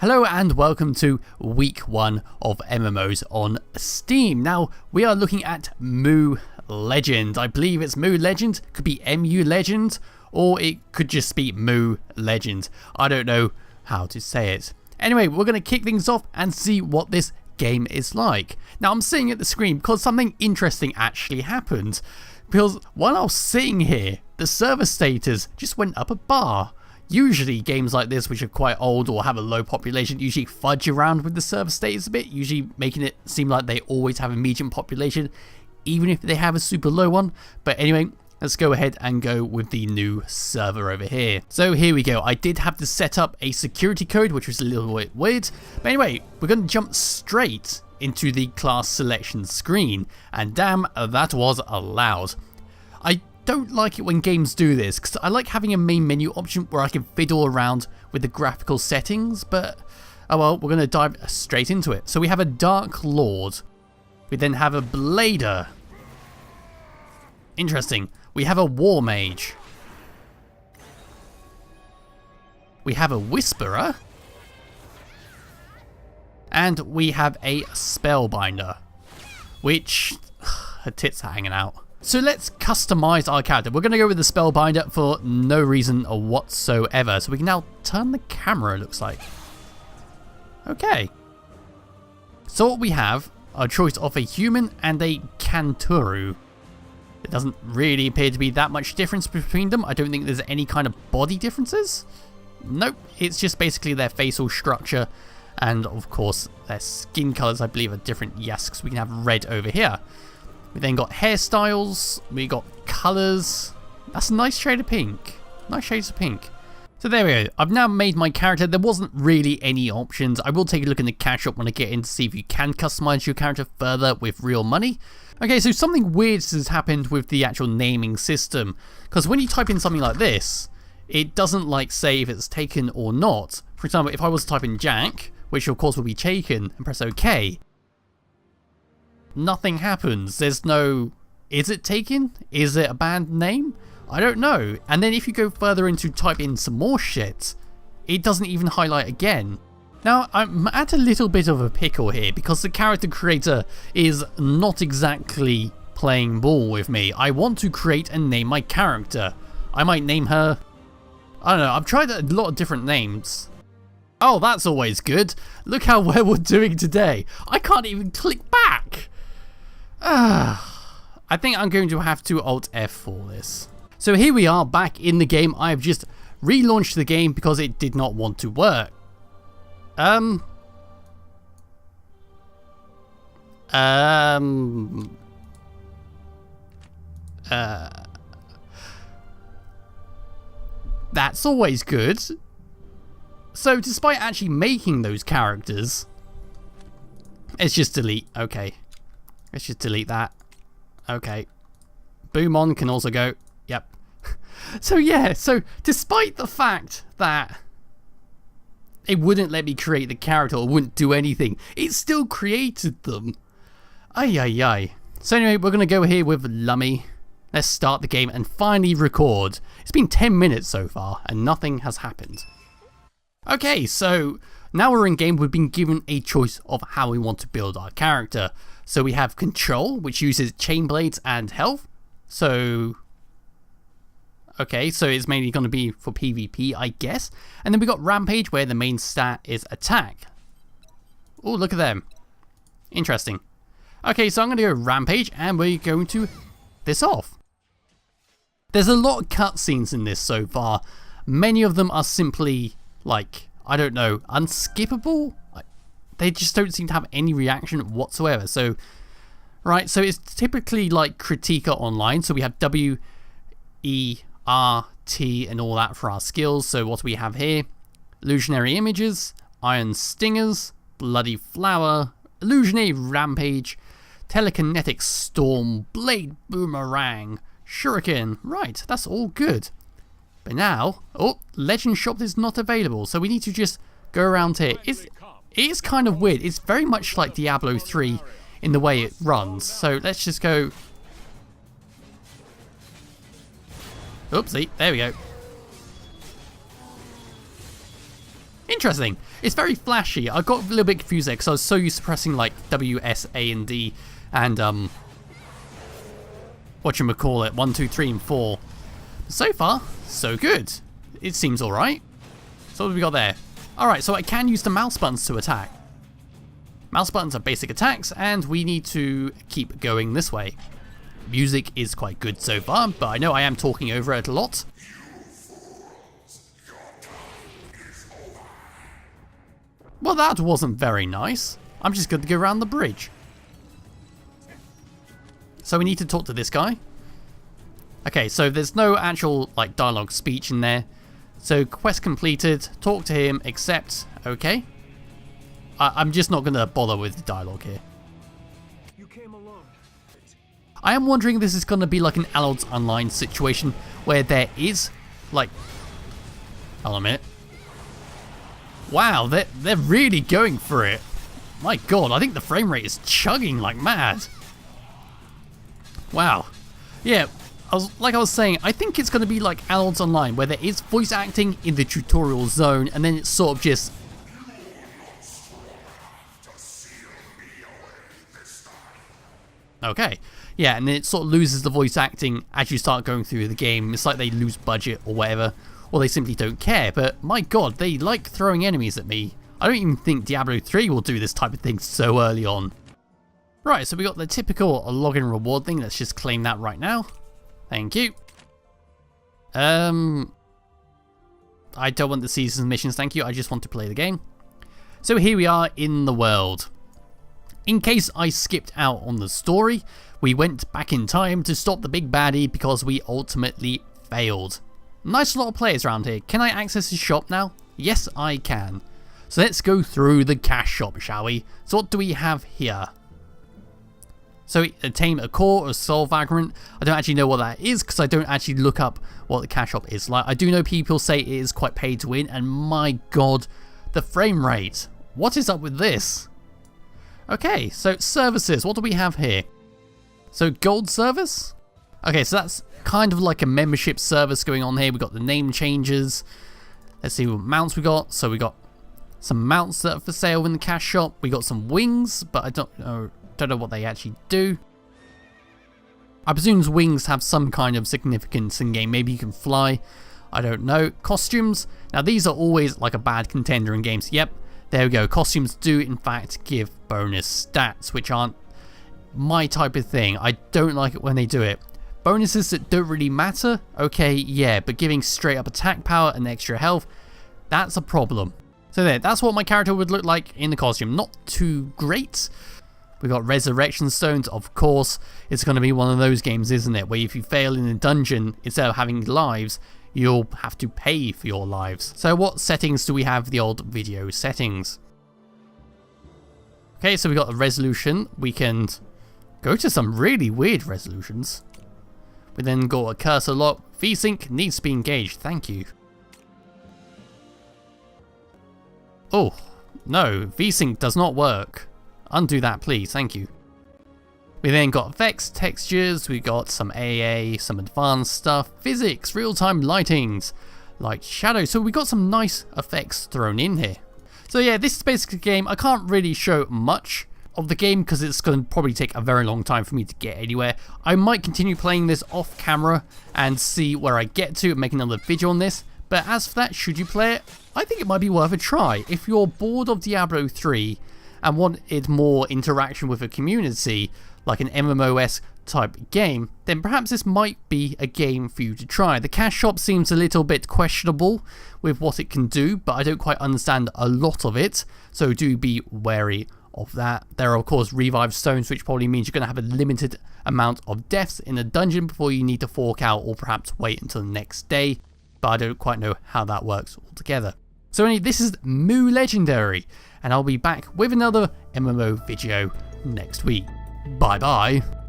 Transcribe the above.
Hello and welcome to week 1 of MMOs on Steam. Now we are looking at Mu Legend. I believe it's Mu Legend, could be MU Legend, or it could just be Mu Legend. I don't know how to say it. Anyway, we're going to kick things off and see what this game is like. Now I'm sitting at the screen because something interesting actually happened. Because while I was sitting here, the server status just went up a bar. Usually games like this, which are quite old or have a low population, usually fudge around with the server status a bit, usually making it seem like they always have a medium population, even if they have a super low one. But anyway, let's go ahead and go with the new server over here. So here we go. I did have to set up a security code, which was a little bit weird. But anyway, we're going to jump straight into the class selection screen. And damn, that was allowed. I don't like it when games do this, because I like having a main menu option where I can fiddle around with the graphical settings, but oh well, we're going to dive straight into it. So we have a Dark Lord. We then have a Blader. Interesting. We have a War Mage. We have a Whisperer. And we have a Spellbinder, which her tits are hanging out. So let's customize our character. We're going to go with the Spellbinder for no reason whatsoever. So we can now turn the camera, it looks like. Okay. So what we have are a choice of a human and a Canturu. It doesn't really appear to be that much difference between them. I don't think there's any kind of body differences. Nope. It's just basically their facial structure. And of course, their skin colors, I believe, are different. Yes, because we can have red over here. We then got hairstyles, we got colours. That's a nice shade of pink. Nice shades of pink. So there we go. I've now made my character. There wasn't really any options. I will take a look in the cash shop when I get in to see if you can customise your character further with real money. Okay, so something weird has happened with the actual naming system. Because when you type in something like this, it doesn't like say if it's taken or not. For example, if I was to type in Jack, which of course will be taken, and press OK, nothing happens. There's no, is it taken? Is it a band name? I don't know. And then if you go further into type in some more shit, it doesn't even highlight again. Now I'm at a little bit of a pickle here because the character creator is not exactly playing ball with me. I want to create and name my character. I might name her, I don't know, I've tried a lot of different names. Oh, that's always good. Look how well we're doing today. I can't even click back. I think I'm going to have to Alt F for this. So here we are back in the game. I've just relaunched the game because it did not want to work. That's always good. So despite actually making those characters, let's just delete. Okay. Let's just delete that. Okay. Boomon can also go. Yep. So yeah, so despite the fact that it wouldn't let me create the character or wouldn't do anything, it still created them. Ay ay ay. So anyway, we're going to go here with Lummy. Let's start the game and finally record. It's been 10 minutes so far and nothing has happened. Okay, so now we're in game. We've been given a choice of how we want to build our character. So we have Control, which uses chain blades and health. So, okay, so it's mainly going to be for PvP, I guess. And then we got Rampage, where the main stat is attack. Oh, look at them. Interesting. Okay, so I'm going to go Rampage, and we're going to this off. There's a lot of cutscenes in this so far. Many of them are simply, like, I don't know, unskippable? They just don't seem to have any reaction whatsoever. So, right, so it's typically like Critica Online. So we have W, E, R, T, and all that for our skills. So what do we have here? Illusionary Images, Iron Stingers, Bloody Flower, Illusionary Rampage, Telekinetic Storm, Blade Boomerang, Shuriken. Right, that's all good. But now, oh, Legend Shop is not available. So we need to just go around here. It is kind of weird. It's very much like Diablo 3 in the way it runs. So let's just go. Oopsie, there we go. Interesting. It's very flashy. I got a little bit confused there because I was so used to pressing like W, S, A, and D, and whatchamacallit, 1, 2, 3, and 4. So far, so good. It seems alright. So what have we got there? Alright, so I can use the mouse buttons to attack. Mouse buttons are basic attacks, and we need to keep going this way. Music is quite good so far, but I know I am talking over it a lot. Well, that wasn't very nice. I'm just going to go around the bridge. So we need to talk to this guy. Okay, so there's no actual like dialogue speech in there. So quest completed, talk to him, accept, okay. I'm just not going to bother with the dialogue here. You came alone. I am wondering if this is going to be like an Allods Online situation where there is like... Hold on a minute. Wow, they're really going for it. My god, I think the frame rate is chugging like mad. Wow. Yeah, like I was saying, I think it's going to be like Allods Online, where there is voice acting in the tutorial zone, and then it's sort of just... Okay. Yeah, and then it sort of loses the voice acting as you start going through the game. It's like they lose budget or whatever, or they simply don't care. But my god, they like throwing enemies at me. I don't even think Diablo 3 will do this type of thing so early on. Right, so we got the typical login reward thing. Let's just claim that right now. Thank you. I don't want the season's missions, thank you. I just want to play the game. So here we are in the world. In case I skipped out on the story, we went back in time to stop the big baddie because we ultimately failed. Nice lot of players around here. Can I access his shop now? Yes, I can. So let's go through the cash shop, shall we? So what do we have here? So attain a core or soul vagrant. I don't actually know what that is because I don't actually look up what the cash shop is like. I do know people say it is quite pay to win, and my god, the frame rate. What is up with this? Okay, so services, what do we have here? So gold service? Okay, so that's kind of like a membership service going on here. We got the name changes. Let's see what mounts we got. So we got some mounts that are for sale in the cash shop. We got some wings, but I don't know what they actually do. I presume wings have some kind of significance in game. Maybe you can fly. I don't know. Costumes. Now these are always like a bad contender in games. Yep. There we go. Costumes do in fact give bonus stats, which aren't my type of thing. I don't like it when they do it. Bonuses that don't really matter, okay, yeah, but giving straight up attack power and extra health, that's a problem. So there, that's what my character would look like in the costume. Not too great. We got resurrection stones, of course. It's going to be one of those games, isn't it, where if you fail in a dungeon, instead of having lives, you'll have to pay for your lives. So what settings do we have? The old video settings. Okay, so we got the resolution. We can go to some really weird resolutions. We then got a cursor lock. VSync needs to be engaged. Thank you. Oh, no. VSync does not work. Undo that, please. Thank you. We then got effects, textures, we got some AA, some advanced stuff, physics, real-time lightings, light shadow. So we got some nice effects thrown in here. So yeah, this is basically a game. I can't really show much of the game because it's going to probably take a very long time for me to get anywhere. I might continue playing this off camera and see where I get to and make another video on this. But as for that, should you play it? I think it might be worth a try. If you're bored of Diablo 3 and wanted more interaction with a community, like an MMOS type game, then perhaps this might be a game for you to try. The cash shop seems a little bit questionable with what it can do, but I don't quite understand a lot of it, so do be wary of that. There are of course revive stones, which probably means you're going to have a limited amount of deaths in a dungeon before you need to fork out or perhaps wait until the next day, but I don't quite know how that works altogether. So anyway, this is Moo Legendary, and I'll be back with another MMO video next week. Bye bye.